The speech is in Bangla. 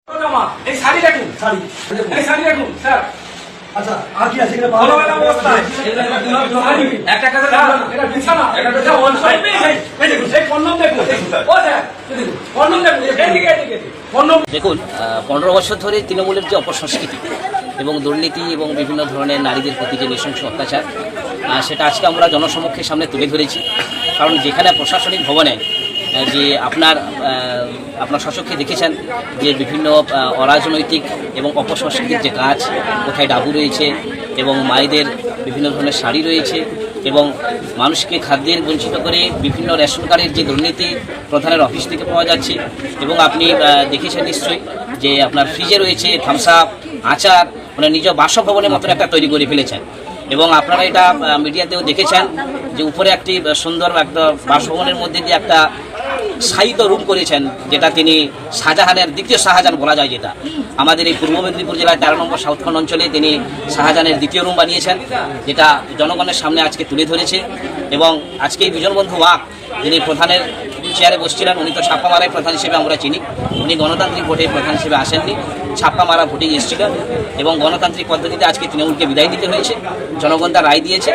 এই শাড়ি দেখুন, শাড়ি এই শাড়ি দেখুন স্যার। আচ্ছা আর কি আছে এখানে ভালো ভালো অবস্থায় একটা কাছে এটা বিছানা, এটা তো ওয়ান সাইড নেই। এই দেখুন, এই কন্ডম দেখুন। ও স্যার, এই দেখুন, কন্ডম দেখুন। এদিকে এদিকে কন্ডম দেখুন 15 বছর ধরে তৃণমূলের যে অপসংস্কৃতি এবং দুর্নীতি এবং বিভিন্ন ধরনের নারীদের প্রতি যে নৃশংস অত্যাচার সেটা আজকে আমরা জনসমক্ষের সামনে তুলে ধরেছি। কারণ যেখানে প্রশাসনিক ভবনে যে আপনার স্বচক্ষে দেখেছেন যে বিভিন্ন অরাজনৈতিক এবং অপসংস্কৃতির যে কাজ, কোথায় ডাবু রয়েছে এবং মায়েদের বিভিন্ন ধরনের শাড়ি রয়েছে এবং মানুষকে খাদ্যের বঞ্চিত করে বিভিন্ন রেশন কার্ডের যে দুর্নীতি প্রধানের অফিস থেকে পাওয়া যাচ্ছে এবং আপনি দেখেছেন নিশ্চয়ই যে আপনার ফ্রিজে রয়েছে থামস আপ, আচার, মানে নিজ বাসভবনের মতন একটা তৈরি করে ফেলেছেন। এবং আপনারা এটা মিডিয়াতেও দেখেছেন যে উপরে একটি সুন্দর একটা বাসভবনের মধ্যে দিয়ে একটা সাহিত্য রুম করেছেন, যেটা তিনি শাহজাহানের দ্বিতীয় শাহজাহান বলা যায়, যেটা আমাদের এই পূর্ব মেদিনীপুর জেলার 13 নম্বর সাউথখন্ড অঞ্চলে তিনি শাহজাহানের দ্বিতীয় রুম বানিয়েছেন, যেটা জনগণের সামনে আজকে তুলে ধরেছে। এবং আজকে এই বিজন বন্ধু ওয়াক যিনি প্রধানের চেয়ারে বসছিলেন, উনি তো ছাপ্পা মারায় প্রধান হিসেবে আমরা চিনি, উনি গণতান্ত্রিক ভোটে প্রধান হিসেবে আসেননি, ছাপ্পা মারা ভোটেই এসেছিলেন এবং গণতান্ত্রিক পদ্ধতিতে আজকে তৃণমূলকে বিদায় দিতে হয়েছে। জনগণ তার রায় দিয়েছে।